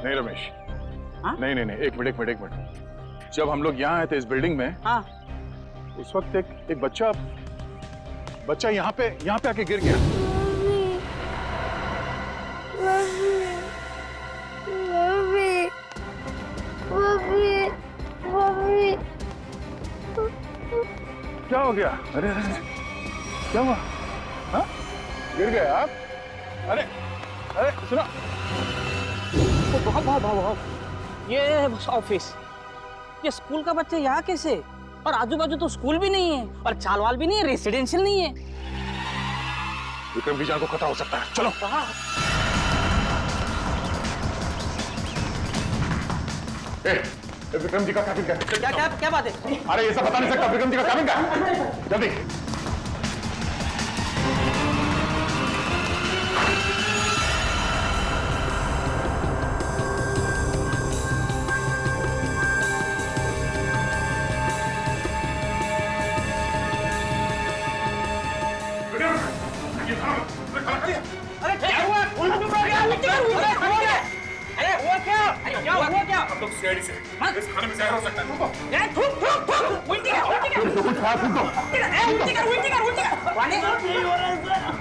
नहीं रमेश। हाँ? नहीं नहीं नहीं, एक मिनट। जब हम लोग यहाँ आए थे इस बिल्डिंग में, हाँ उस वक्त एक बच्चा यहाँ पे आके गिर गया। क्या हो गया? अरे अरे क्या हुआ? हाँ? गिर गए आप? अरे अरे सुनो, बहुत ये ऑफिस, ये स्कूल का बच्चा यहाँ कैसे? और आजू बाजू तो स्कूल भी नहीं है और चालवाल भी नहीं है, रेसिडेंशियल नहीं है। विक्रम की जान को खतरा हो सकता है, चलो। विक्रम जी का कैबिन का क्या बात है? अरे ये सब बता नहीं सकता। विक्रम जी का कैबिन का जल्दी। अरे क्या हुआ? हुआ क्या? हम लोग सीआईडी से इस खाने में जहर हो सकता है।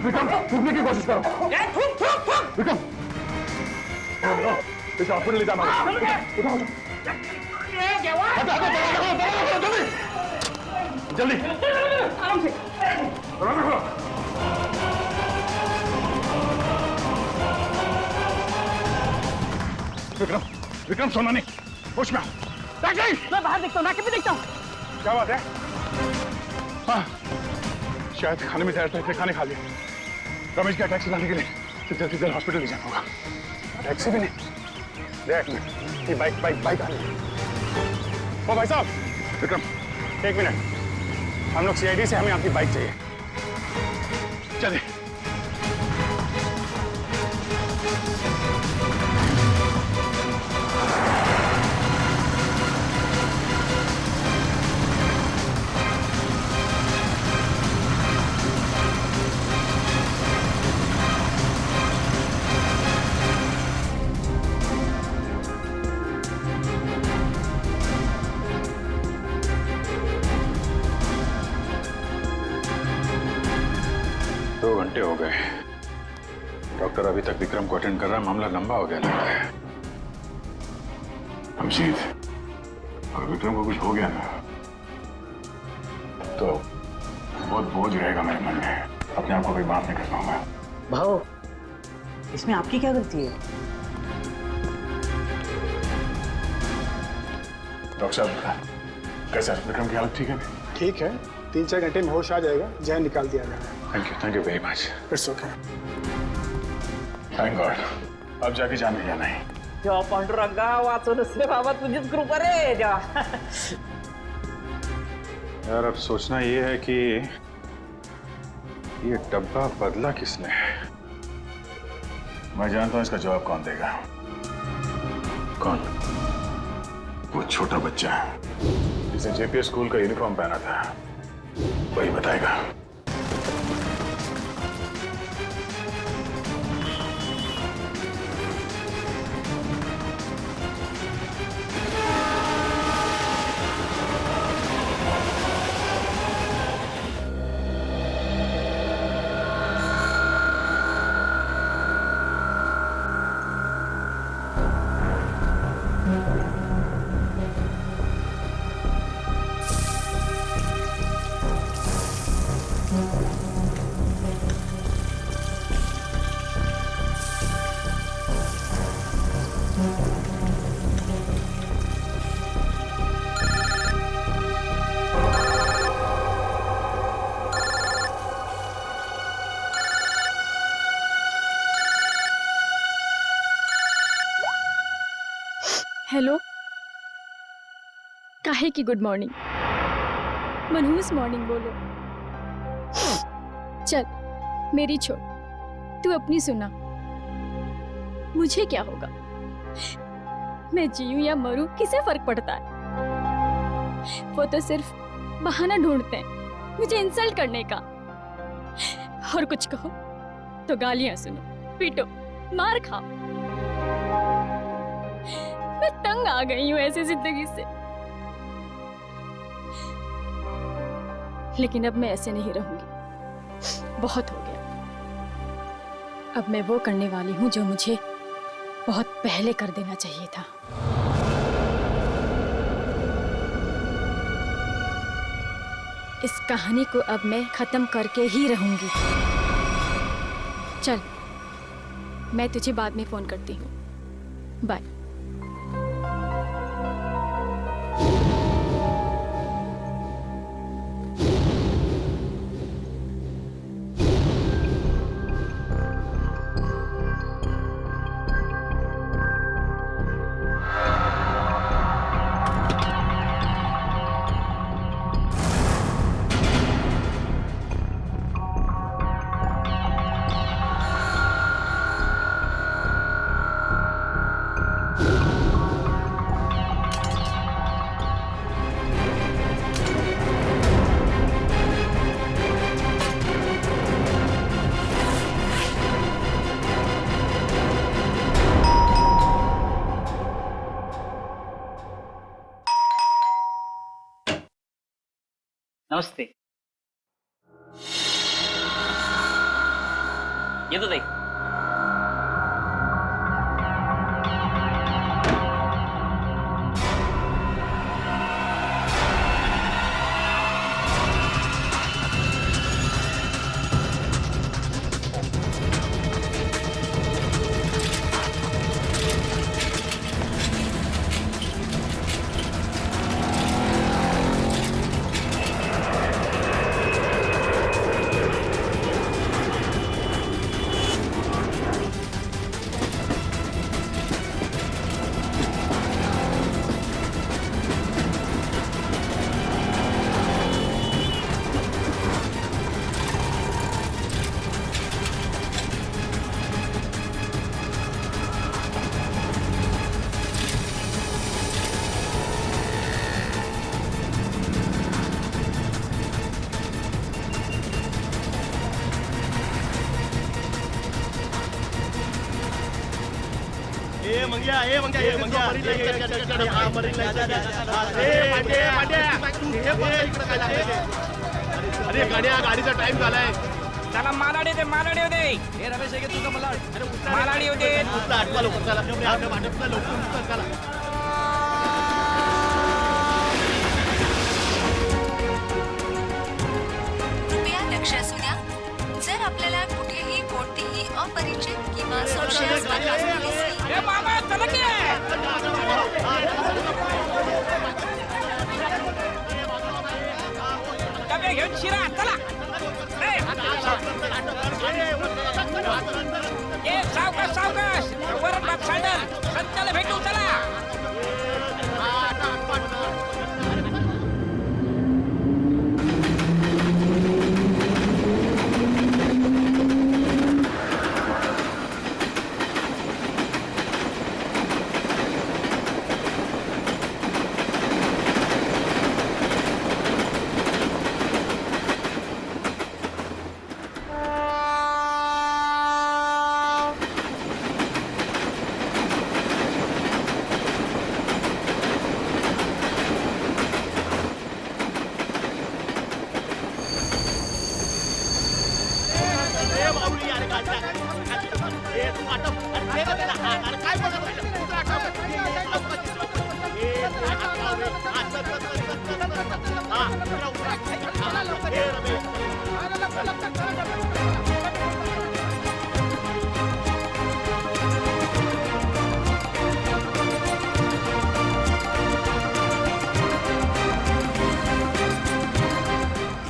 विक्रम थूकने की कोशिश करो। विक्रम इसे हॉस्पिटल ले जाना होगा। जल्दी विक्रम सोना नहीं, होश में आओ। मैं बाहर देखता हूँ, नाके पे देखता हूँ। क्या बात है? हाँ, शायद खाने में जहर था, इसलिए खाने खा लिया। रमेश का टैक्सी लाने के लिए जल्दी जल्दी हॉस्पिटल ले जाना होगा। टैक्सी भी नहीं, देख ये बाइक आ रही है। ओ भाई साहब, विक्रम एक मिनट, हम लोग सीआईडी से, हमें आपकी बाइक चाहिए। चलिए। हो गए, डॉक्टर अभी तक विक्रम को अटेंड कर रहा है। मामला लंबा हो गया लग रहा है। अभिजीत, अगर विक्रम को कुछ हो गया ना तो बहुत बोझ रहेगा मेरे मन में। अपने आप को भी माफ नहीं कर पाऊंगा। भाव, इसमें आपकी क्या गलती है? डॉक्टर साहब कैसा है? विक्रम की हालत ठीक है? ठीक है, 3-4 घंटे में होश आ जाएगा, जहर निकाल दिया जाएगा। Thank you very much. It's okay. Thank God. अब जाके जाने जाना है। जेव्हा पांडुरंगा वाचून रे बाबा, तुझीच कृपा रे देवा। यार अब सोचना ये है कि ये डब्बा बदला किसने? मैं जानता हूं इसका जवाब कौन देगा। कौन? वो छोटा बच्चा जिसे जेपीएस स्कूल का यूनिफॉर्म पहना था, वही बताएगा। हेलो, काहे की गुड मॉर्निंग? मनहूस मॉर्निंग बोलो। चल मेरी छोड़, तू अपनी सुना। मुझे क्या होगा? मैं जीऊं या मरूं, किसे फर्क पड़ता है? वो तो सिर्फ बहाना ढूंढते हैं मुझे इंसल्ट करने का। और कुछ कहो तो गालियां सुनो, पीटो, मार खाओ। मैं तंग आ गई हूँ ऐसी जिंदगी से। लेकिन अब मैं ऐसे नहीं रहूंगी, बहुत हो गया। अब मैं वो करने वाली हूँ जो मुझे बहुत पहले कर देना चाहिए था। इस कहानी को अब मैं खत्म करके ही रहूंगी। चल, मैं तुझे बाद में फोन करती हूँ। बाय। नमस्ते। ये तो देख। अरे गाडीचा टाइम झालाय. चला मालाडी दे, मालाडी दे. हे रमेश आहे तुझा मला. अरे मालाडी होते. आठवा लवकर चला. लवकर चला. कृपया लक्ष असू द्या. जर आपल्याला कुठेही कोणतीही अपरिचित किंवा संशयास्पद वस्तू दिसली ए मामा चला की. डबे घेऊन शिरा चला. ए सावकाश सावकाश. वरच बाप सायडल. संताला भेटू चला.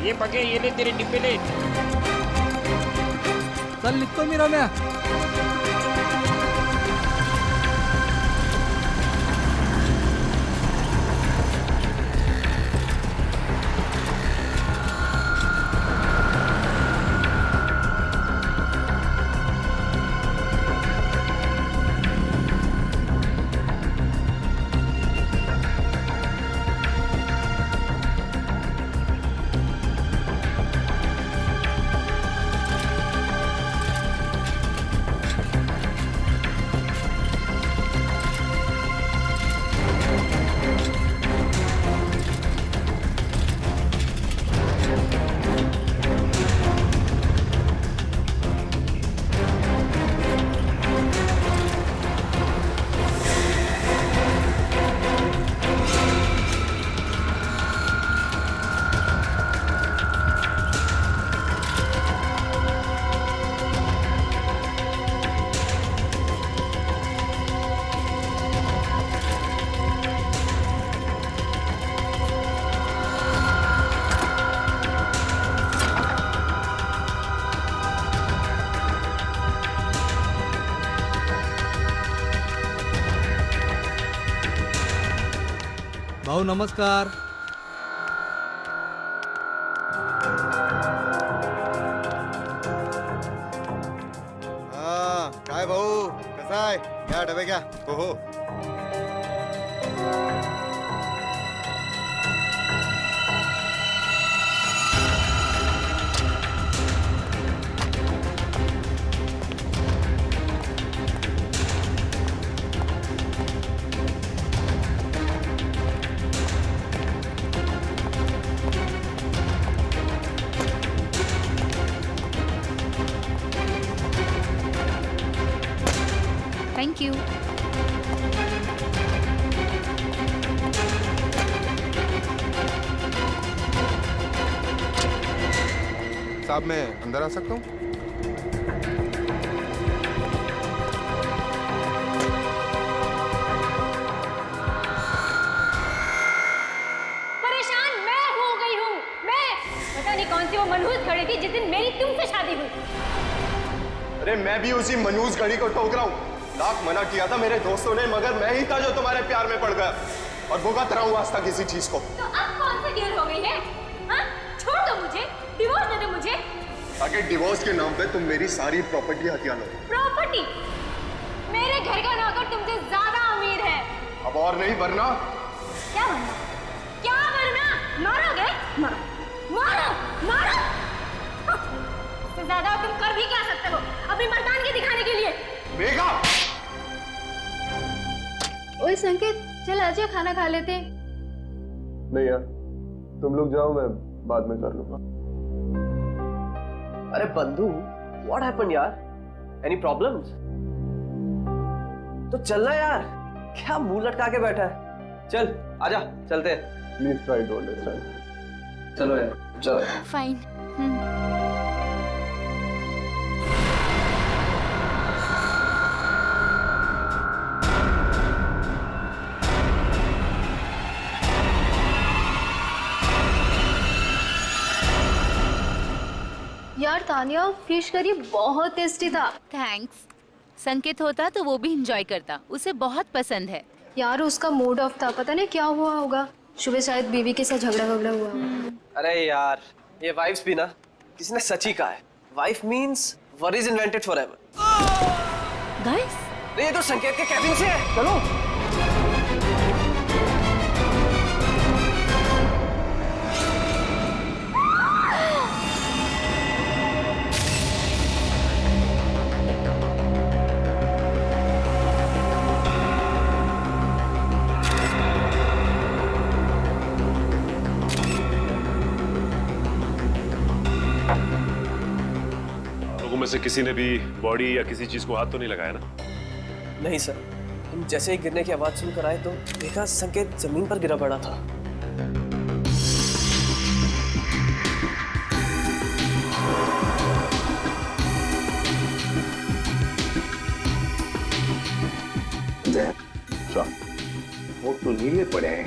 ये बघे ये तेरे डिब्बे ले. चल निघतो मी रम्या. भाऊ नमस्कार. हा काय भाऊ कसा आहे? घ्या डबे घ्या. हो हो. Thank you. साहब मैं अंदर आ सकता हूँ? परेशान मैं हो गई हूँ. मैं पता नहीं कौन सी वो मनहूस घड़ी थी जिस दिन मेरी तुमसे शादी हुई. अरे मैं भी उसी मनूस घड़ी को ठोक रहा हूँ. लाख मना किया था मेरे दोस्तों ने, मगर मैं ही था जो तुम्हारे प्यार में पड़ गया और भुगत रहा हूँ आज तक किसी चीज को. तो अब कौन सी देर हो गई है? हाँ? छोड़ दो मुझे, डिवोर्स दे दो मुझे. ताकि डिवोर्स के नाम पे तुम मेरी सारी प्रॉपर्टी हथिया लो. प्रॉपर्टी? मेरे घर का नौकर तुमसे ज्यादा अमीर है. अब और नहीं वरना. क्या बनना? क्या बनना? मारोगे? मारो मारो मारो. हाँ, इससे ज्यादा तुम कर भी क्या सकते हो अपनी मर्दानगी दिखाने के लिए? मेघा! ओए संकेत, चल आजा खाना खा लेते. नहीं यार, तुम लोग जाओ, मैं बाद में कर लूंगा. अरे बंधु, व्हाट हैपेंड यार? Any problems? तो चलना यार, क्या मुंह लटका के बैठा है? चल आजा, चलते हैं. Please try to understand. चलो यार, चलो. फाइन. यार तानिया, फिश करी बहुत टेस्टी था. थैंक्स. संकेत होता तो वो भी एंजॉय करता, उसे बहुत पसंद है. यार उसका मूड ऑफ था, पता नहीं क्या हुआ होगा. सुबह शायद बीवी के साथ झगड़ा हुआ. अरे यार, ये वाइफ्स भी ना, किसी ने सच ही कहा है. Wife means worries invented forever. Guys, ये तो संकेत के कैबिन से है. चलो. में से किसी ने भी बॉडी या किसी चीज को हाथ तो नहीं लगाया ना? नहीं सर, हम जैसे ही गिरने की आवाज सुनकर आए तो देखा संकेत जमीन पर गिरा पड़ा था. वो तो नीले पड़े हैं,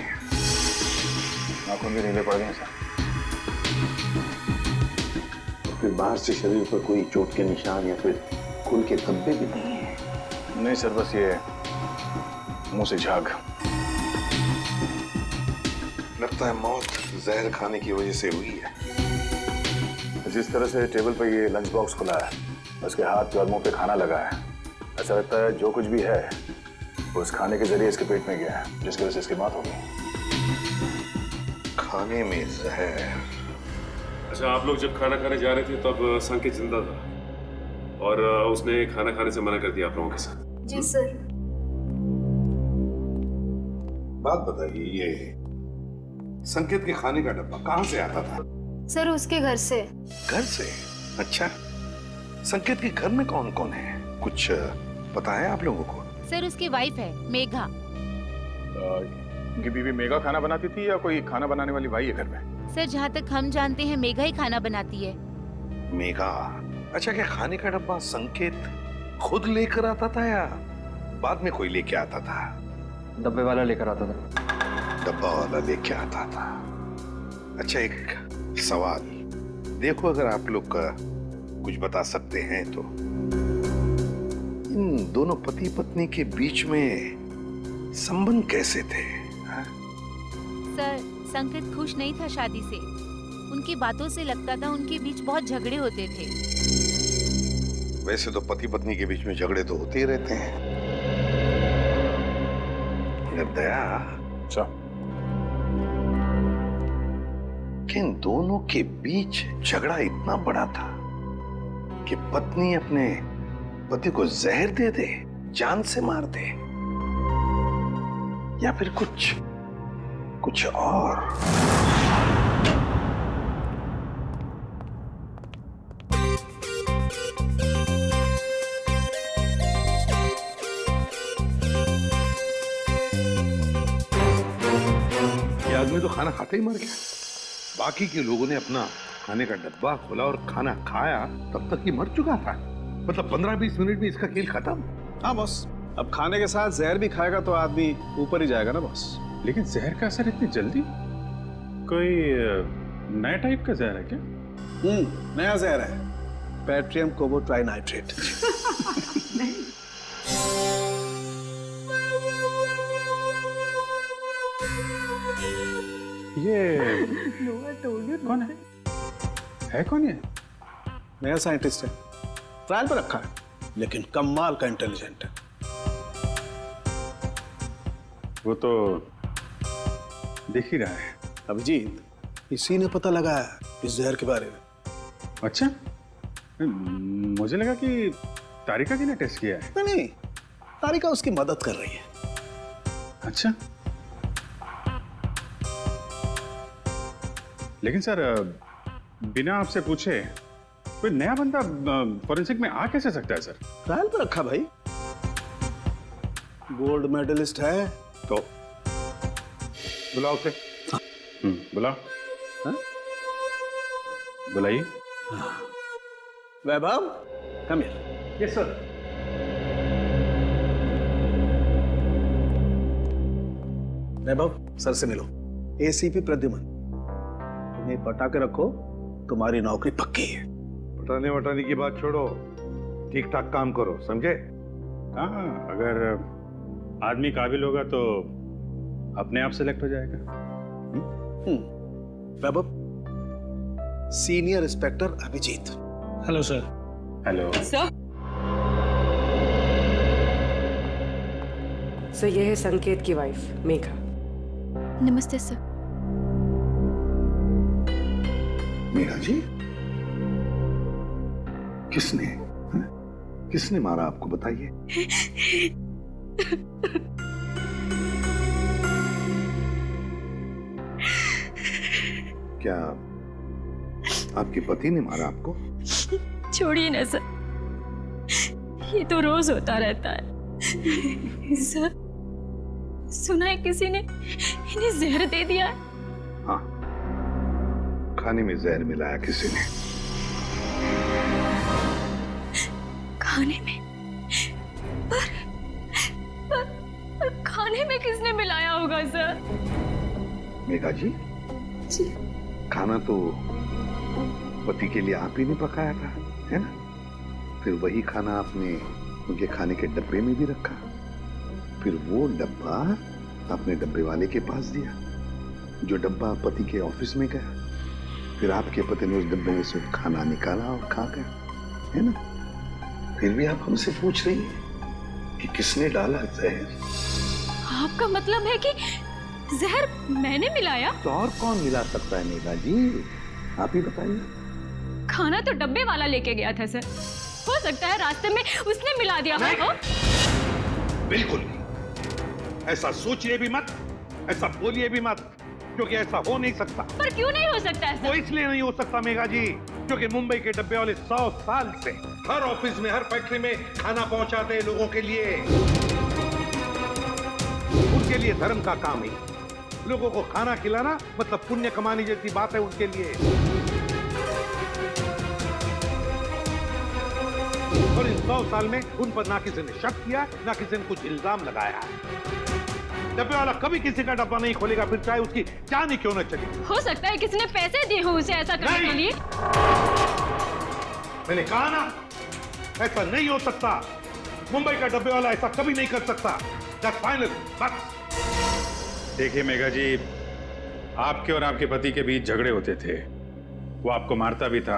आंखों में नीले पड़ गए सर. फिर बाहर से शरीर पर कोई चोट के निशान या फिर खून के धब्बे भी नहीं है? नहीं सर, बस ये मुंह से झाग. लगता है मौत जहर खाने की वजह से हुई है. जिस तरह से टेबल पर ये लंच बॉक्स खुला है, उसके हाथ पे और मुंह पे खाना लगा है, ऐसा लगता है जो कुछ भी है वो उस खाने के जरिए इसके पेट में गया है, जिसकी वजह से इसकी मौत हो गई. खाने में जहर? अच्छा, आप लोग जब खाना खाने जा रहे थे तब संकेत जिंदा था और उसने खाना खाने से मना कर दिया आप लोगों के साथ? जी सर. बात बताइए, ये संकेत के खाने का डब्बा कहाँ से आता था? सर उसके घर से. घर से? अच्छा, संकेत के घर में कौन कौन है, कुछ पता है आप लोगों को? सर उसकी वाइफ है मेघा. उनकी बीवी मेघा खाना बनाती थी या कोई खाना बनाने वाली भाई है घर में? सर जहाँ तक हम जानते हैं मेघा ही खाना बनाती है. मेघा? अच्छा, क्या खाने का डब्बा संकेत खुद लेकर आता था या बाद में कोई लेके आता था? डब्बे वाला लेकर आता था. डब्बा वाला लेके आता था. अच्छा, एक सवाल देखो, अगर आप लोग का कुछ बता सकते हैं तो, इन दोनों पति पत्नी के बीच में संबंध कैसे थे? सर, संकेत खुश नहीं था शादी से। उनकी बातों से लगता था उनके बीच बहुत झगड़े होते थे। वैसे तो पति पत्नी के बीच में झगड़े तो होते ही रहते हैं, मगर दया कि इन दोनों के बीच झगड़ा इतना बड़ा था कि पत्नी अपने पति को जहर दे दे, जान से मार दे, या फिर कुछ और। ये आदमी तो खाना खाते ही मर गया। बाकी के लोगों ने अपना खाने का डब्बा खोला और खाना खाया, तब तक ये मर चुका था। मतलब 15-20 मिनट में इसका खेल खत्म। हाँ बॉस, अब खाने के साथ जहर भी खाएगा तो आदमी ऊपर ही जाएगा ना बॉस। लेकिन जहर का असर इतनी जल्दी? कोई नया टाइप का जहर है क्या? नया जहर है, पैट्रियम कोबोट्राइनाइट्रेट। ये कौन है कौन ये? नया साइंटिस्ट है, ट्रायल पर रखा है, लेकिन कमाल का इंटेलिजेंट है। वो तो दिख ही रहा है। अभिजीत, इसी ने पता लगाया इस जहर के बारे में। अच्छा, मुझे लगा कि तारिका जी ने टेस्ट किया है। नहीं, तारिका उसकी मदद कर रही है। अच्छा, लेकिन सर बिना आपसे पूछे कोई नया बंदा फॉरेंसिक में आ कैसे सकता है सर? ट्रायल पर रखा भाई, गोल्ड मेडलिस्ट है तो बुलाओ उसे। बुलाओ। बुलाइए। Vaibhav, come here. Yes sir. Vaibhav, sir से मिलो। एसीपी प्रद्युमन, तुम्हें पटा के रखो, तुम्हारी नौकरी पक्की है। पटाने वटाने की बात छोड़ो, ठीक ठाक काम करो, समझे? हाँ, अगर आदमी काबिल होगा तो अपने आप सेलेक्ट हो जाएगा। Vaibhav, senior inspector Abhijeet. Hello sir. Hello sir. Sir, ये है संकेत की वाइफ मेघा। नमस्ते सर। मेघा जी, किसने मारा आपको, बताइए। क्या आपके पति ने मारा आपको? छोड़िए ना सर, ये तो रोज होता रहता है। सर, सुना है किसी ने इन्हें जहर दे दिया है। हाँ, खाने में जहर मिलाया किसी ने। खाने में? पर खाने में किसने मिलाया होगा सर? मेघा जी, खाना तो पति के लिए आप ही ने पकाया था, है ना? फिर वही खाना आपने उनके खाने के डब्बे में भी रखा, फिर वो डब्बा आपने डब्बे वाले के पास दिया, जो डब्बा पति के ऑफिस में गया, फिर आपके पति ने उस डब्बे में से खाना निकाला और खा गया, है ना? फिर भी आप हमसे पूछ रही हैं कि किसने डाला जहर? आपका मतलब है कि जहर मैंने मिलाया? तो और कौन मिला सकता है मेघा जी, आप ही बताइए। खाना तो डब्बे वाला लेके गया था सर, हो सकता है रास्ते में उसने मिला दिया हो। बिल्कुल नहीं, ऐसा सोचिए भी मत, ऐसा बोलिए भी मत, क्योंकि ऐसा हो नहीं सकता। पर क्यों नहीं हो सकता है सर? वो इसलिए नहीं हो सकता मेघा जी, क्योंकि मुंबई के डब्बे वाले 100 साल से हर ऑफिस में, हर फैक्ट्री में खाना पहुंचाते हैं लोगों के लिए। उनके लिए धर्म का काम है, लोगों को खाना खिलाना मतलब पुण्य कमाने जैसी बात है उनके लिए। और इन 100 साल में उन पर ना किसी ने शक किया, ना किसी ने कुछ इल्जाम लगाया है। डब्बे वाला कभी किसी का डब्बा नहीं खोलेगा, फिर चाहे उसकी जान ही क्यों न चली। हो सकता है किसी ने पैसे दिए हो उसे ऐसा करने के लिए। मैंने कहा ना, ऐसा नहीं हो सकता। मुंबई का डब्बे वाला ऐसा कभी नहीं कर सकता। That's final, बस। देखिए मेघा जी, आपके और आपके पति के बीच झगड़े होते थे, वो आपको मारता भी था,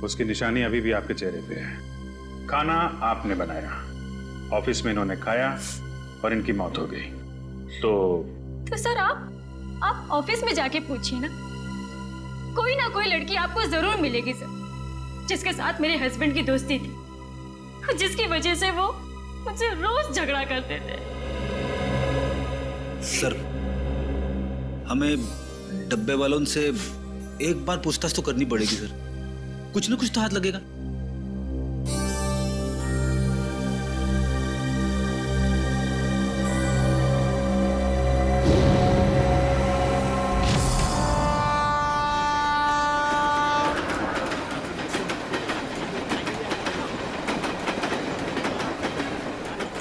उसकी निशानी अभी भी आपके चेहरे पे है। खाना आपने बनाया, ऑफिस में इन्होंने खाया और इनकी मौत हो गई। तो सर आप ऑफिस में जाके पूछिए ना कोई लड़की आपको जरूर मिलेगी सर, जिसके साथ मेरे हस्बैंड की दोस्ती थी, जिसकी वजह से वो मुझसे रोज झगड़ा करते थे। सर, हमें डब्बे वालों से एक बार पूछताछ तो करनी पड़ेगी सर, कुछ ना कुछ तो हाथ लगेगा।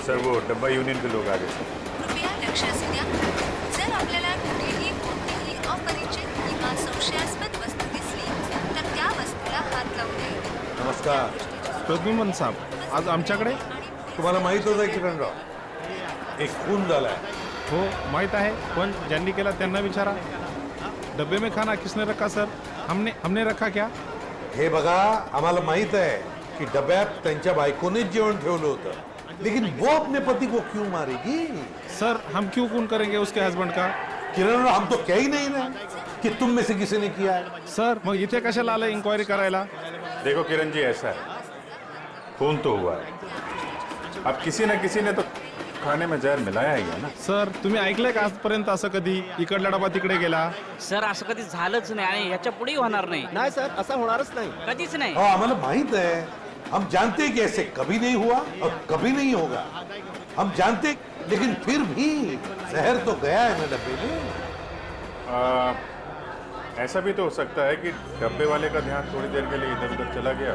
सर वो डब्बा यूनियन के लोग आ गए सर। कृपया लक्ष असू द्या. जर आपल्याला कुठेही कोणतीही अपरिचित किंवा संशयास्पद वस्तू दिसली तर त्या वस्तूला हात लावू नये. नमस्कार प्रद्युमन साहेब, आज आमच्याकडे तुम्हाला माहीतच आहे किरणराव, एक खून झालाय. हो माहीत आहे, पण ज्यांनी केला त्यांना विचारा. डब्बे में खाना किसने रखा सर? हमने रखा क्या? हे बघा, आम्हाला माहित आहे की डब्यात त्यांच्या बायकोनेच जेवण ठेवलं होतं, लेकिन वो अपने पति को क्यों मारेगी? सर हम क्यों खून करेंगे उसके हस्बैंड का? किरण, हम तो कह ही नहीं रहे कि तुम में से किसी ने किया है. सर मग इथे कशाला आलं इंक्वायरी करायला? देखो किरण जी, ऐसा है, खून तो हुआ है, अब किसी न किसी ने तो खाने में जहर मिलाया ही है ना. सर तुम्ही ऐकलंय का आजपर्यंत असं कधी इकडला डबा तिकडे गेला? सर असं कधी झालंच नाही आणि याच्या पुढेही होणार नाही. नाही सर, असं होणारच नाही. कधीच नाही. हाँ, हमें माहित है, हम जानते हैं कि ऐसे कभी नहीं हुआ और कभी नहीं होगा. हम जानते, लेकिन फिर भी जहर तो गया है ना डब्बे में. ऐसा भी तो हो सकता है कि डब्बे वाले का ध्यान थोड़ी देर के लिए इधर उधर चला गया,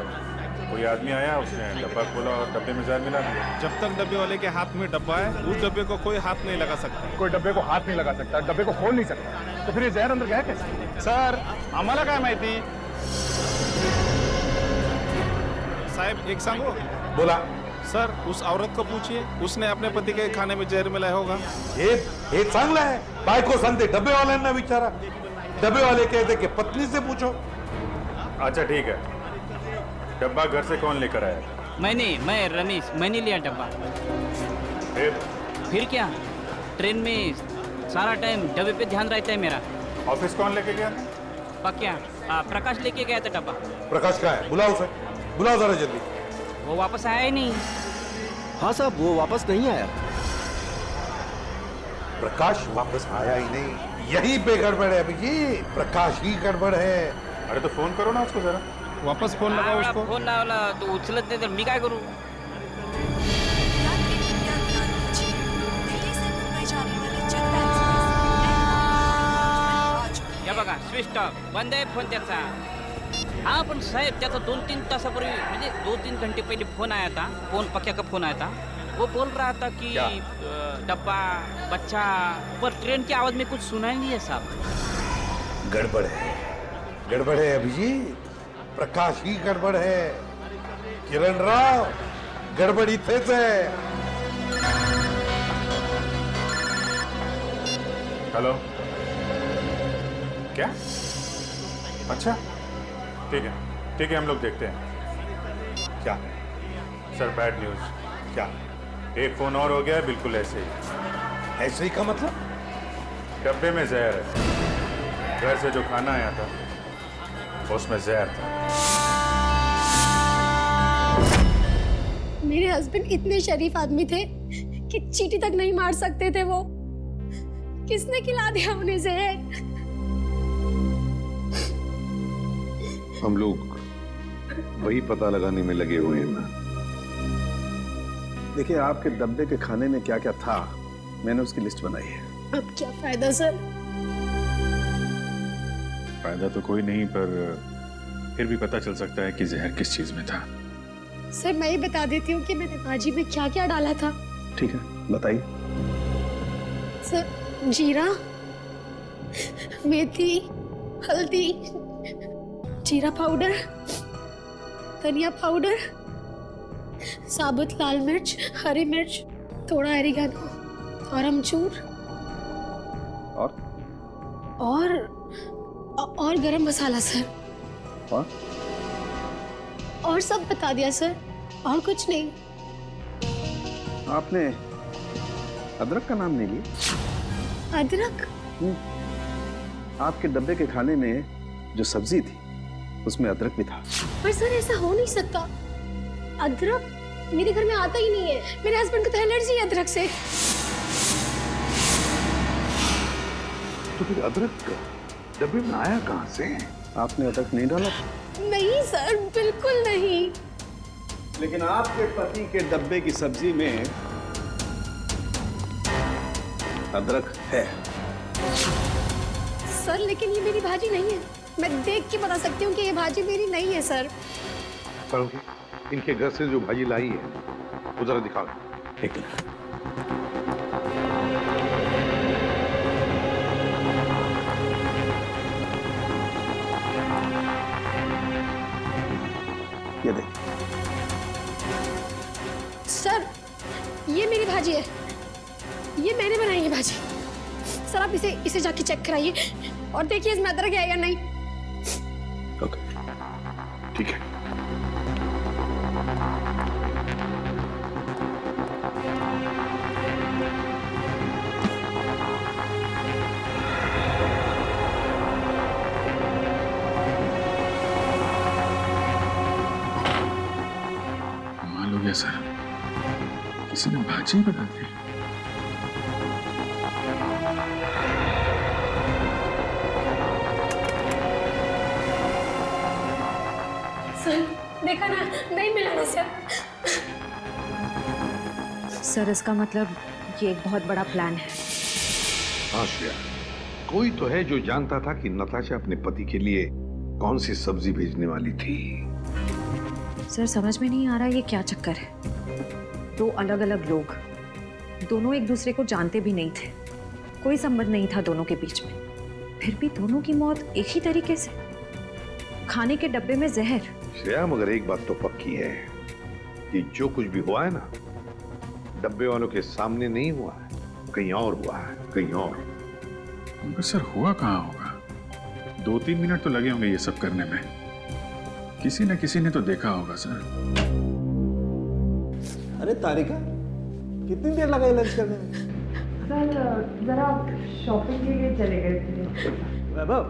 कोई आदमी आया, उसने डब्बा खोला और डब्बे में जहर मिला दिया. जब तक डब्बे वाले के हाथ में डब्बा है, उस डब्बे को कोई हाथ नहीं लगा सकता. कोई डब्बे को हाथ नहीं लगा सकता, डब्बे को खोल नहीं सकता, तो फिर ये जहर अंदर गया कैसे? सर आम्हाला काय माहिती. साहब एक सांगो. बोला. सर उस औरत को पूछिए, उसने अपने पति के खाने में जहर मिलाया होगा. हे चांगलं है, बायको सांगते डब्बे वाल्यांना विचारा, डब्बे वाले कहते कि पत्नी से पूछो. अच्छा ठीक है, डब्बा घर से कौन लेकर आया? मैं रमेश, मैंने लिया डब्बा. फिर क्या, ट्रेन में सारा टाइम डब्बे पे ध्यान रहता है मेरा. ऑफिस कौन लेके गया? पक्या प्रकाश लेके गया था डब्बा. प्रकाश का है, बुलाओ उसे, बुलाओ जरा जल्दी. वो वापस आया ही नहीं. हाँ साहब, वो वापस नहीं आया. प्रकाश वापस आया ही नहीं, यही पे गड़बड़ है अभिजीत, प्रकाश ही गड़बड़ है. अरे तो फोन करो ना उसको जरा. वापस फोन लगाओ उसको. फोन लावला तो उचलत नाही तर मी काय करू? या बघा स्विच ऑफ, बंद आहे फोन त्याचा. हाँ पण साहेब, त्याचा 2-3 तासापूर्वी म्हणजे 2-3 घंटे पहले फोन आया था, पक्या का फोन आया था. वो बोल रहा था कि डब्बा, बच्चा, पर ट्रेन की आवाज में कुछ सुना ही नहीं है साहब. गड़बड़ है, गड़बड़ है अभिजीत, प्रकाश ही गड़बड़ है. किरण राव, गड़बड़ इथेच है. हेलो, क्या? अच्छा ठीक है, हम लोग देखते हैं. क्या सर बैड न्यूज. क्या? एक फोन और हो गया है, बिल्कुल ऐसे ही. ऐसे ही का मतलब? डब्बे में जहर है, घर से जो खाना आया था उसमें जहर था. मेरे हस्बैंड इतने शरीफ आदमी थे कि चींटी तक नहीं मार सकते थे. वो किसने खिला दिया उन्हें जहर? हम लोग वही पता लगाने में लगे हुए हैं ना. देखिए, आपके डब्बे के खाने में क्या क्या था, मैंने उसकी लिस्ट बनाई है. अब क्या फायदा सर? फायदा तो कोई नहीं, पर फिर भी पता चल सकता है कि जहर किस चीज में था. सर मैं ही बता देती हूँ कि मैंने भाजी में क्या क्या डाला था. ठीक है, बताइए. सर जीरा, मेथी, हल्दी, जीरा पाउडर, धनिया पाउडर, साबुत लाल मिर्च, हरी मिर्च, थोड़ा एरिगानो और अमचूर. और गरम मसाला सर। और सब बता दिया सर, और कुछ नहीं। आपने अदरक का नाम नहीं लिया? अदरक? आपके डब्बे के खाने में जो सब्जी थी उसमें अदरक भी था। पर सर ऐसा हो नहीं सकता, अदरक मेरे घर में आता ही नहीं है। मेरे हस्बैंड को तो एलर्जी है अदरक से। तो फिर अदरक डब्बे में आया कहाँ से? आपने अदरक नहीं डाला? नहीं सर, बिल्कुल नहीं। लेकिन आपके पति के डब्बे की सब्जी में अदरक है। सर लेकिन ये मेरी भाजी नहीं है, मैं देख के बता सकती हूँ कि ये भाजी मेरी नहीं है सर। करोगे? इनके घर से जो भाजी लाई है वो जरा दिखाओ। एक मिनट। ये देख। सर ये मेरी भाजी है, ये मैंने बनाई है भाजी। सर आप इसे जाके चेक कराइए और देखिए इसमें अदरक है या नहीं। ओके, ठीक है। कमाल हो गया सर, किसी ने भाजी बना दी। सर देखा ना, नहीं मिला ना सर। सर इसका मतलब ये एक बहुत बड़ा प्लान है। हाँ श्रेया, कोई तो है जो जानता था कि नताशा अपने पति के लिए कौन सी सब्जी भेजने वाली थी। सर समझ में नहीं आ रहा ये क्या चक्कर है। दो अलग अलग लोग, दोनों एक दूसरे को जानते भी नहीं थे, कोई संबंध नहीं था दोनों के बीच में, फिर भी दोनों की मौत एक ही तरीके से, खाने के डब्बे में जहर। श्रेया मगर एक बात तो पक्की है कि जो कुछ भी हुआ है ना, डब्बे वालों के सामने नहीं हुआ है, कहीं और हुआ है, कहीं और। मगर सर हुआ कहाँ होगा? 2-3 मिनट तो लगे होंगे ये सब करने में। किसी न किसी ने तो देखा होगा सर। अरे तारिका, कितनी देर लगाई लंच करने में? सर जरा शॉपिंग के लिए चले गए थे। वैभव,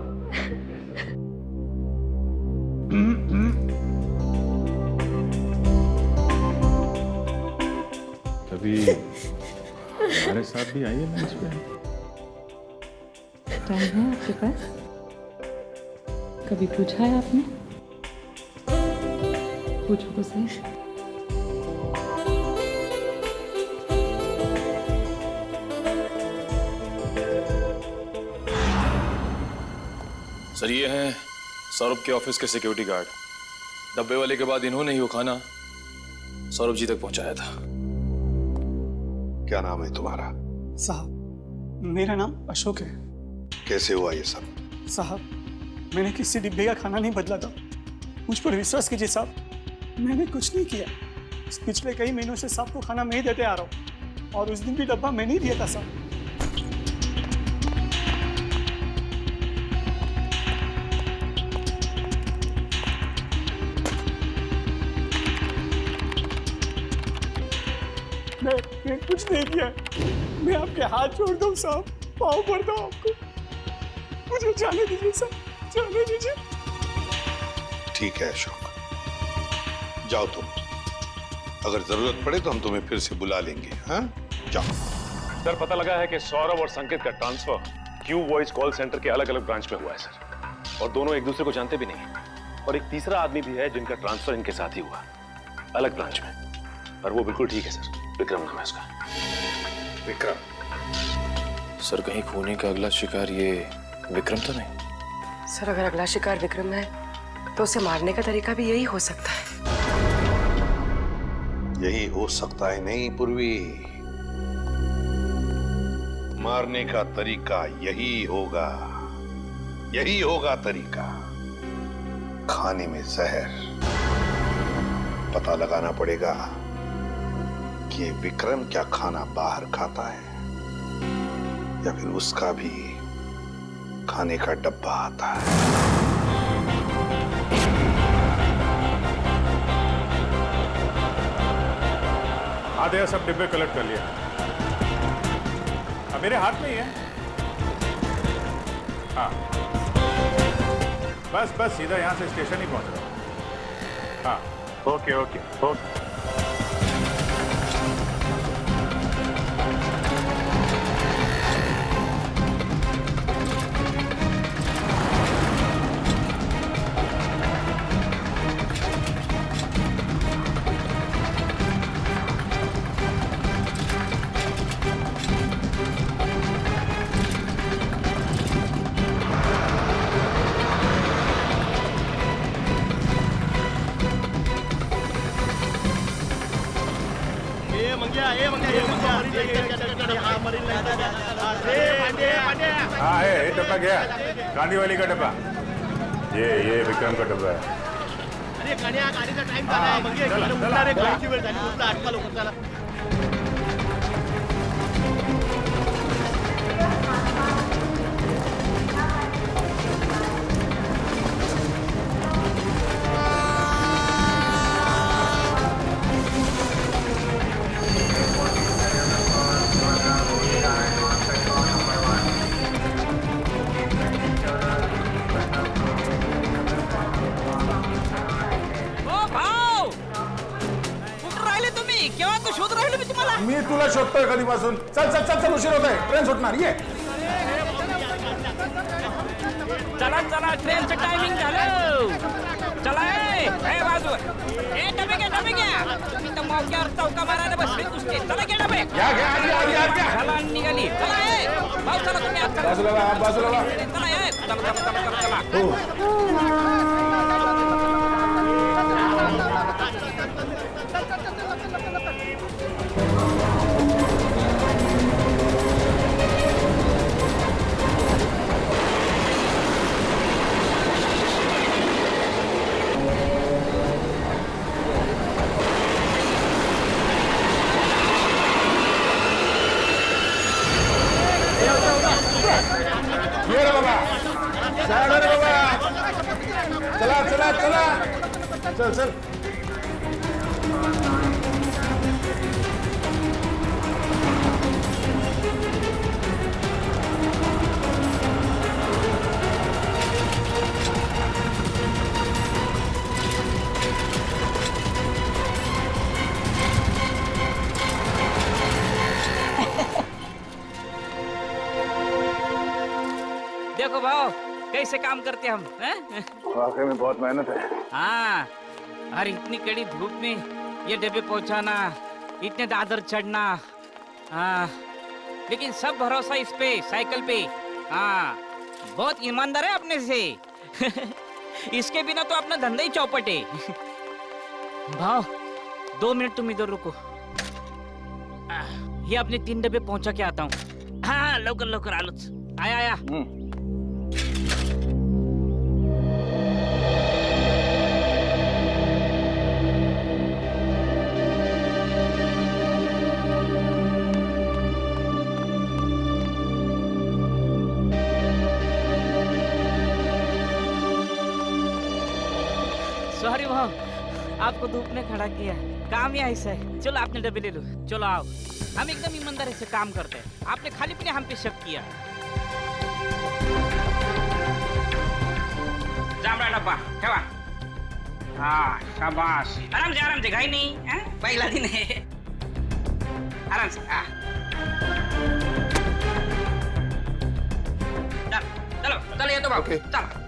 कभी हमारे साथ भी आइए लंच पे। टाइम है आपके पास? कभी पूछा है आपने? पूछो तो सही। सर ये हैं सौरभ के ऑफिस के सिक्योरिटी गार्ड। डब्बे वाले के बाद इन्होंने ही वो खाना सौरभ जी तक पहुंचाया था। क्या नाम है तुम्हारा? साहब मेरा नाम अशोक है। कैसे हुआ ये सब? साहब मैंने किसी डिब्बे का खाना नहीं बदला था, मुझ पर विश्वास कीजिए साहब, मैंने कुछ नहीं किया। पिछले कई महीनों से साहब को खाना मैं ही देते आ रहा हूँ और उस दिन भी डब्बा मैंने ही दिया था साहब। मैं कुछ नहीं किया, मैं आपके हाथ जोड़ता हूँ साहब, पाँव पड़ता हूँ आपको, मुझे जाने दीजिए साहब, जाने दीजिए। ठीक है अशोक, जाओ तुम, अगर जरूरत पड़े तो हम तुम्हें फिर से बुला लेंगे। हाँ जाओ। सर पता लगा है कि सौरभ और संकेत का transfer Q voice call centre के अलग अलग ब्रांच में हुआ है सर, और दोनों एक दूसरे को जानते भी नहीं। और एक तीसरा आदमी भी है जिनका ट्रांसफर इनके साथ ही हुआ, अलग ब्रांच में, और वो बिल्कुल ठीक है सर। विक्रम नाम है उसका। विक्रम? सर कहीं खूनी का अगला शिकार ये विक्रम तो नहीं? सर अगर अगला शिकार विक्रम है तो उसे मारने का तरीका भी यही हो सकता है। यही हो सकता है नहीं पूर्वी, मारने का तरीका यही होगा, यही होगा तरीका। खाने में जहर, पता लगाना पड़ेगा कि ये विक्रम क्या खाना बाहर खाता है या फिर उसका भी खाने का डब्बा आता है। आधे सब डिब्बे कलेक्ट कर लिया। अब मेरे हाथ में ही है। हाँ, बस सीधा यहाँ से स्टेशन ही पहुंच रहा। हाँ, ओके ओके ओके। हाँ है डब्बा गया, गांधी वाली का डब्बा। ये विक्रम का डब्बा है। मी तुला शोधतोय कधीपासून। चल चल चल चल, उशीर होत आहे, ट्रेन सुटणार। ये चला चला, ट्रेनचं टायमिंग झालं। चला ए बाजू ए डबे घ्या मी तर मौक्यावर चौका मारायला बसले तुझे। चला घे डबे, चला निघाली। चला ए भाऊ, चला तुम्ही आता बाजूला चला ए, चला ये रे बाबा, साइड रे बाबा, चला चला चला, चल चल। देखो भाव कैसे काम करते हम हैं? वाकई में बहुत मेहनत है। हाँ, और इतनी कड़ी धूप में ये डब्बे पहुंचाना, इतने दादर चढ़ना। हाँ, लेकिन सब भरोसा इस पे, साइकिल पे। हाँ, बहुत ईमानदार है अपने से। इसके बिना तो अपना धंधा ही चौपट है। भाव 2 मिनट तुम इधर रुको, ये अपने 3 डब्बे पहुंचा के आता हूँ। हाँ लवकर लवकर आलोच। आया सॉरी भाव, आपको धूप ने खड़ा किया। काम ही ऐसा है। चलो आपने डब्बे ले लो, चलो आओ। हम एकदम ईमानदारी से काम करते हैं। आपने खाली पीने हम पे शक किया। जामड़ा डब्बा ठेवा। हाँ शाबाश, आराम से घाई नहीं है, पहला दिन है। आराम से। हाँ चलो चलो, ये तो बाबू चलो।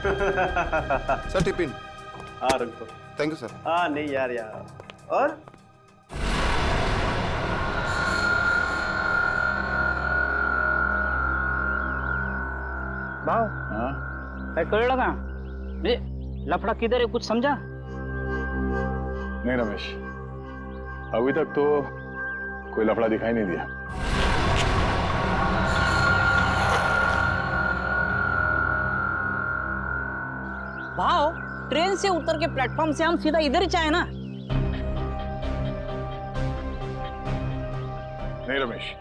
Sir tiffin. हाँ रख दो। Thank you sir. हाँ नहीं यार और भाव काय कळलं का? म्हणजे लफड़ा किधर है, कुछ समझा? नहीं रमेश, अभी तक तो कोई लफड़ा दिखाई नहीं दिया। भाव, ट्रेन से उतर के प्लेटफॉर्म से हम सीधा इधर ही चाहे ना। नहीं रमेश,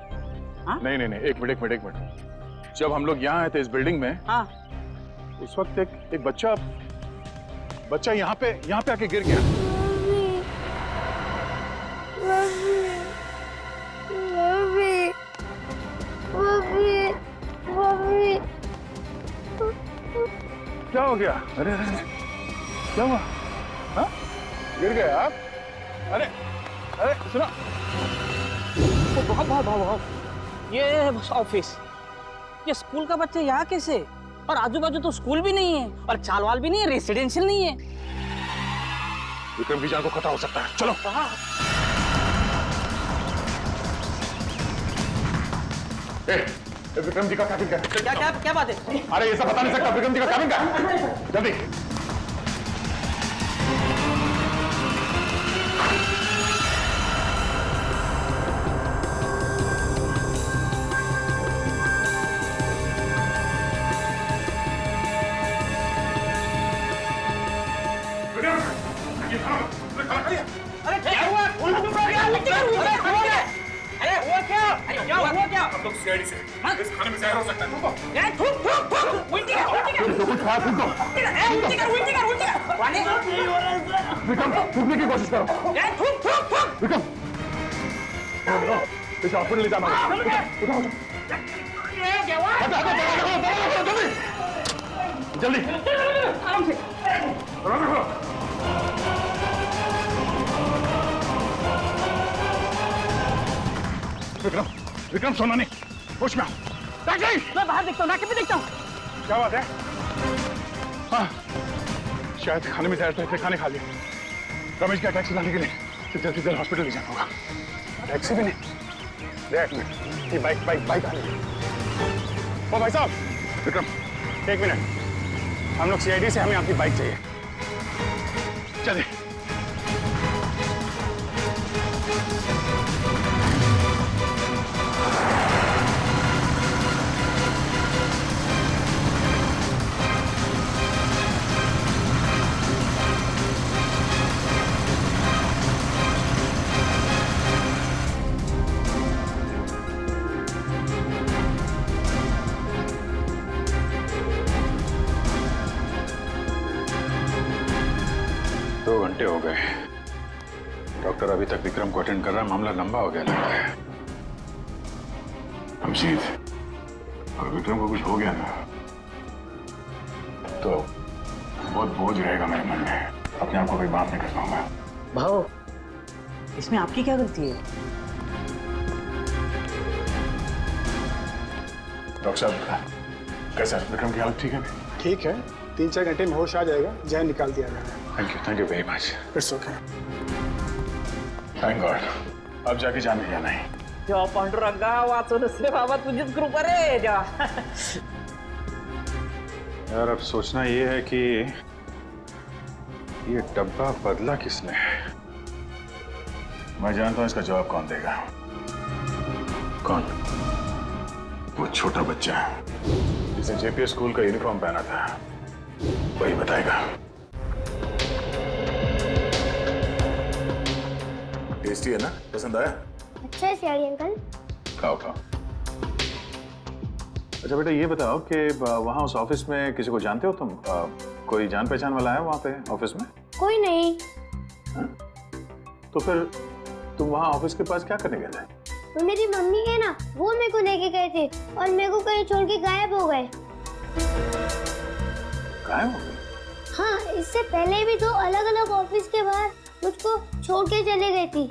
नहीं नहीं नहीं, एक मिनट। जब हम लोग यहाँ आए थे इस बिल्डिंग में, हाँ, उस वक्त एक बच्चा यहाँ पे आके गिर गया। क्या हो गया? अरे क्या हुआ? हाँ? गिर गए आप? अरे सुनो, भाव ये ऑफिस, ये स्कूल का बच्चा यहाँ कैसे? और आजू बाजू तो स्कूल भी नहीं है और चालवाल भी नहीं है, रेसिडेंशियल नहीं है। विक्रम की जान को खतरा हो सकता है, चलो। विक्रम जी का कैबिन का क्या बात है? अरे ये सब बता नहीं सकता, विक्रम जी का कैबिन का, जल्दी। अरे क्या हुआ? हम लोग सीआईडी से, इस खाने में जहर हो सकता है। विक्रम, थूकने की कोशिश करो। विक्रम, इसे हॉस्पिटल ले जाना होगा। जल्दी आराम से। विक्रम सोना नहीं, होश में आओ। मैं बाहर देखता हूँ, नाके पे देखता हूँ। क्या बात है? हाँ, शायद खाने में जहर था, इसलिए खाने खा लिया। रमेश का टैक्सी लाने के लिए जल्दी से हॉस्पिटल ले जाना होगा। टैक्सी भी नहीं, देख ये बाइक आ रही है। ओ भाई साहब, विक्रम एक मिनट, हम लोग सीआईडी से, हमें आपकी बाइक चाहिए। चलिए। हो गए, डॉक्टर अभी तक विक्रम को अटेंड कर रहा है, मामला लंबा हो गया लगता है। अभिजीत, अगर विक्रम को कुछ हो गया ना तो बहुत बोझ रहेगा मेरे मन में, अपने आप को कभी माफ नहीं कर पाऊंगा। भाव, इसमें आपकी क्या गलती है? डॉक्टर साहब, कैसा है विक्रम की हालत? ठीक है? ठीक है, 3-4 घंटे में होश आ जाएगा, जहर निकाल दिया जाएगा। Thank you very much. It's okay. Thank God, अब जाके जाने जाना है। जेव्हा पांडुरंगा वाचून से बाबा तुझीच कृपा रे जेव्हा। यार अब सोचना ये है कि ये डब्बा बदला किसने? मैं जानता हूं इसका जवाब कौन देगा। कौन? वो छोटा बच्चा जिसे जेपीएस स्कूल का यूनिफॉर्म पहना था, वही बताएगा। टेस्टी है ना? पसंद आया? अच्छा है सियाड़ी अंकल। खाओ। अच्छा बेटा ये बताओ कि वहाँ उस ऑफिस में किसी को जानते हो तुम? कोई जान पहचान वाला है वहाँ पे ऑफिस में? कोई नहीं। हा? तो फिर तुम वहाँ ऑफिस के पास क्या करने गए थे? वो मेरी मम्मी है ना, वो मेरे को लेके गए थे और मेरे को कहीं छोड़ के गायब हो गए। गायब हो गए? हाँ, इससे पहले भी 2 अलग-अलग ऑफिस के बाहर मुझको छोड़ के चले गई थी।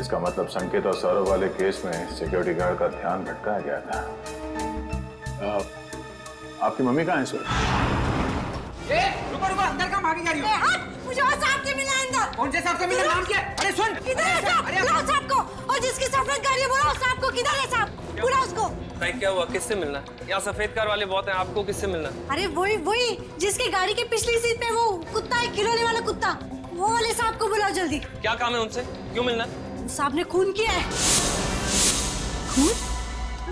इसका मतलब संकेत और सौरभ वाले केस में सिक्योरिटी गार्ड का ध्यान भटकाया गया था। आपकी मम्मी कहाँ है सर? रुको अंदर का भागी जा रही हो? मुझे और साहब से मिलना है अंदर। कौन से साहब से मिलना? नाम क्या है? अरे सुन, किधर है साहब? बुलाओ साहब को, और जिसकी सफेद गाड़ी है बुलाओ साहब को। किधर है साहब? बुलाओ उसको। भाई क्या हुआ? किससे मिलना? यहाँ सफेद कार वाले बहुत हैं, आपको किससे मिलना? अरे वही जिसकी गाड़ी के पिछली सीट पे वो कुत्ता है, खिलौने वाला कुत्ता, वो वाले साहब को बुलाओ जल्दी। क्या काम है उनसे? क्यों मिलना? साहब ने खून किया है। खून?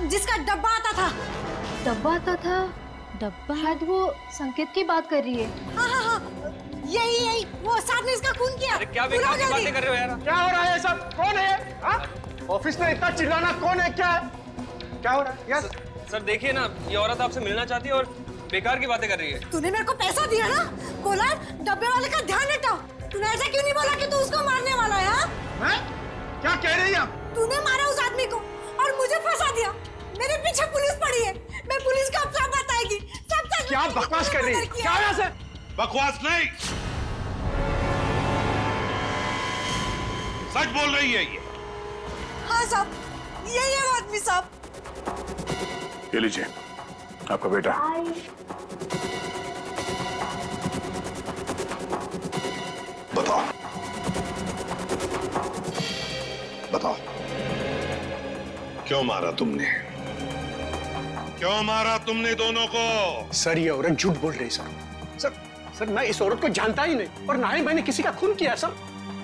जिसका डब्बा आता था। डब्बा आता था? डब्बा? शायद वो संकेत की बात कर रही है। हाँ, यही वो साहब ने इसका खून किया। अरे क्या बेकार की बातें कर रहे हो यार? क्या हो रहा है सब? कौन है? ऑफिस में इतना चिल्लाना कौन है? क्या है? क्या हो रहा है? यस सर देखिए ना, ये औरत आपसे मिलना चाहती है और बेकार की बातें कर रही है। तूने मेरे को पैसा दिया ना, बोला डब्बे वाले का ध्यान हटाओ। तूने ऐसा क्यों नहीं बोला कि तू उसको मारने वाला है? मैं? क्या कह रही है? तूने मारा उस आदमी को और मुझे फंसा दिया। मेरे पीछे पुलिस पड़ी है, मैं पुलिस को अब सब बताएगी। सब सच। क्या बकवास कर रही है? क्या यहाँ से? बकवास नहीं, सच बोल रही है ये। हाँ साहब, यही है वो आदमी साहब। ये लीजिए आपका बेटा। बताओ बताओ, क्यों मारा तुमने? क्यों मारा तुमने दोनों को? सर ये औरत झूठ बोल रही है सर। सर मैं इस औरत को जानता ही नहीं और ना ही मैंने किसी का खून किया सर।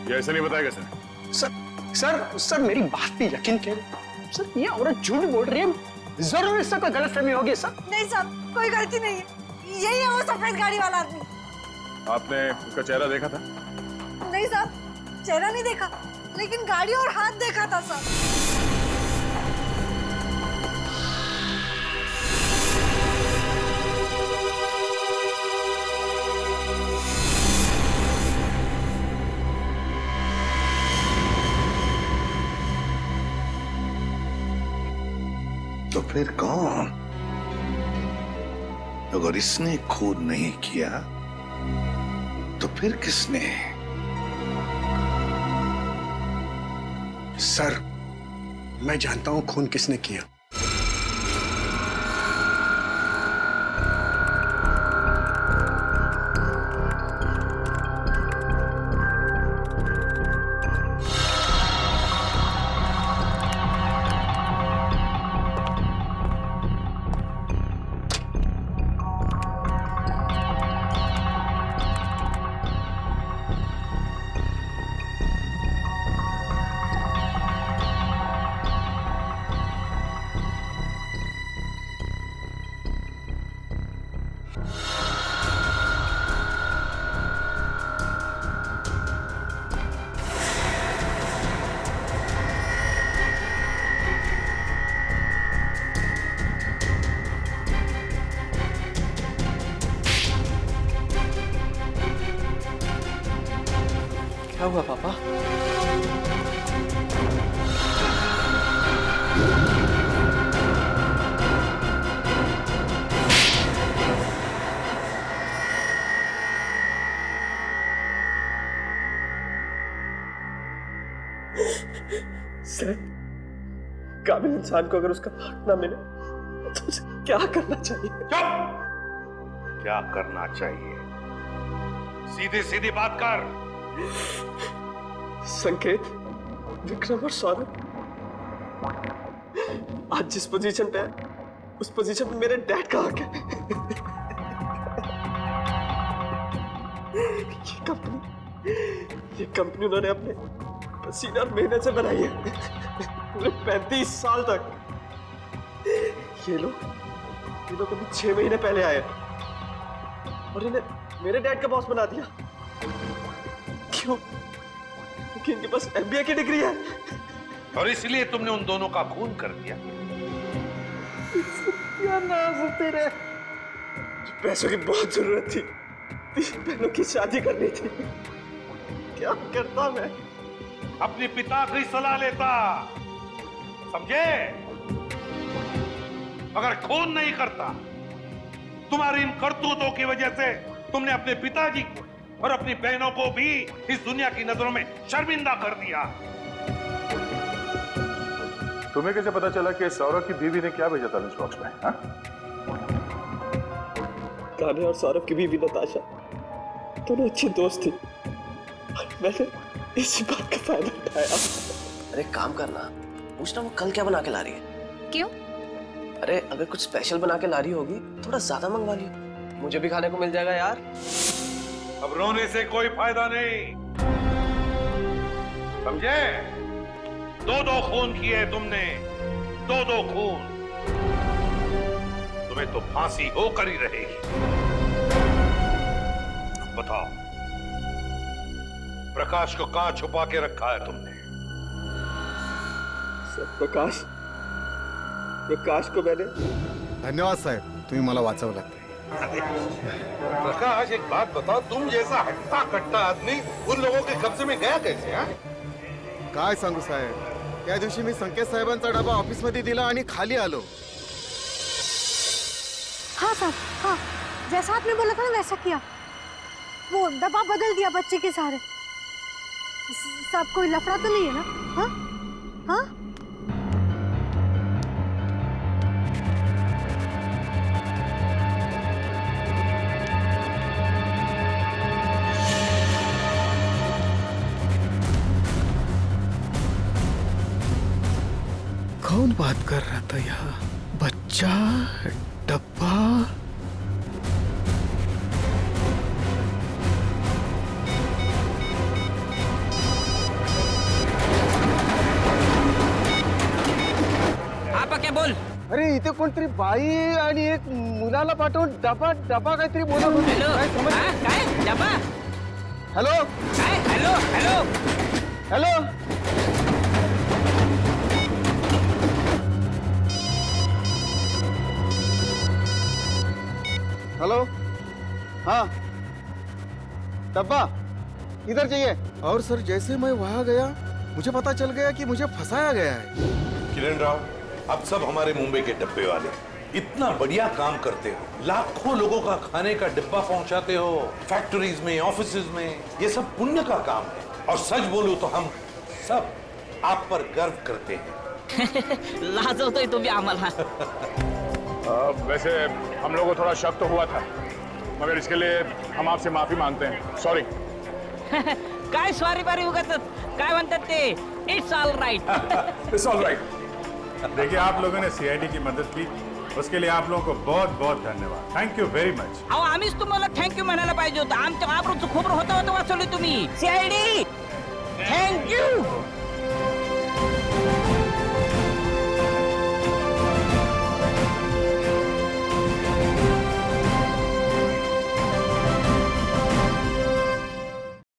ये ऐसे नहीं बताएगा सर। सर मेरी बात पे यकीन करें सर, ये औरत झूठ बोल रही है। जरूर इससे कोई गलतफहमी होगी सर। नहीं साहब, कोई गलती नहीं है, यही है वो सफेद गाड़ी वाला आदमी। आपने उसका चेहरा देखा था? नहीं साहब, चेहरा नहीं देखा, लेकिन गाड़ी और हाथ देखा था साहब। तो फिर कौन? अगर इसने खून नहीं किया तो फिर किसने? सर मैं जानता हूं खून किसने किया। क्या हुआ पापा? सर, काबिल इंसान को अगर उसका हक ना मिले तो उसे क्या करना चाहिए? क्या करना चाहिए? सीधी सीधी बात कर। संकेत, विक्रम और सौरभ आज जिस पोजीशन पे है उस पोजीशन पे मेरे डैड का हक है। ये कंपनी उन्होंने अपने पसीने और मेहनत से बनाई है पूरे 35 साल तक। ये लोग अभी 6 महीने पहले आए और इन्हें मेरे डैड का बॉस बना दिया। क्यों? क्योंकि इनके पास MBA की डिग्री है और इसलिए तुमने उन दोनों का खून कर दिया। क्या नाज है तेरे? पैसों की बहुत जरूरत थी, 3 बहनों की शादी करनी थी। क्या करता मैं? अपने पिता की सलाह लेता, समझे? अगर खून नहीं करता, तुम्हारी इन करतूतों की वजह से तुमने अपने पिताजी को और अपनी बहनों को भी इस दुनिया की नजरों में शर्मिंदा कर दिया। तुम्हें कैसे पता चला कि सौरभ की बीवी ने क्या भेजा था लंच बॉक्स में? हाँ? कान्हे और सौरभ की बीवी नताशा दोनों अच्छी दोस्त थी। मैंने इसी बात का फायदा उठाया। अरे काम करना, पूछना वो कल क्या बना के ला रही है। क्यों? अरे अगर कुछ स्पेशल बना के ला रही होगी थोड़ा ज्यादा मंगवा लियो, मुझे भी खाने को मिल जाएगा यार। अब रोने से कोई फायदा नहीं, समझे? 2-2 खून किए तुमने, 2-2 खून। तुम्हें तो फांसी होकर ही रहेगी। बताओ, प्रकाश को कहां छुपा के रखा है तुमने? प्रकाश प्रकाश को मैंने धन्यवाद साहेब, तुम्ही मला वाचवलात. प्रकाश एक बात बताओ, तुम जैसा हट्टा कट्टा आदमी उन लोगों के कब्जे में गया कैसे? हाँ काय सांगू साहेब, त्या दिवशी मी संकेत साहेबांचा डबा ऑफिस मध्ये दिला आणि खाली आलो. हाँ साहब, हाँ जैसा आपने बोला था ना वैसा किया. वो डब्बा बदल दिया बच्चे के सहारे. साहब कोई लफड़ा तो नहीं है ना? हाँ हाँ कौन बात कर रहा था यहाँ? बच्चा, डब्बा. आप क्या बोल? अरे इथे कोणतरी बाई आणि एक मुलाला पाठवून डबा डबा काहीतरी बोलत होते. हॅलो, काय समज- हा, काय डबा? हॅलो काय हॅलो हॅलो हॅलो. हेलो, हाँ डब्बा इधर चाहिए. और सर जैसे मैं वहां गया मुझे पता चल गया कि मुझे फंसाया गया है. किरण राव, आप सब हमारे मुंबई के डब्बे वाले इतना बढ़िया काम करते हो, लाखों लोगों का खाने का डिब्बा पहुंचाते हो, फैक्ट्रीज में, ऑफिसेज में. ये सब पुण्य का काम है और सच बोलूं तो हम सब आप पर गर्व करते हैं. लाजवतोय तुम्ही आम्हाला. वैसे हम लोगों को थोड़ा शक तो हुआ था, मगर इसके लिए हम आपसे माफी मांगते हैं. सॉरी. काय स्वारी बारी उगाच काय म्हणतात ते, it's all right. It's all right. देखिए, आप लोगों ने सीआईडी की मदद की, उसके लिए आप लोगों को बहुत बहुत धन्यवाद. Thank you very much. अहो आम्हीच तुम्हाला थँक्यू म्हणायला पाहिजे होतं. आमच्या आबरूचं खोबरं होता वाचवली तुम्ही. CID thank you.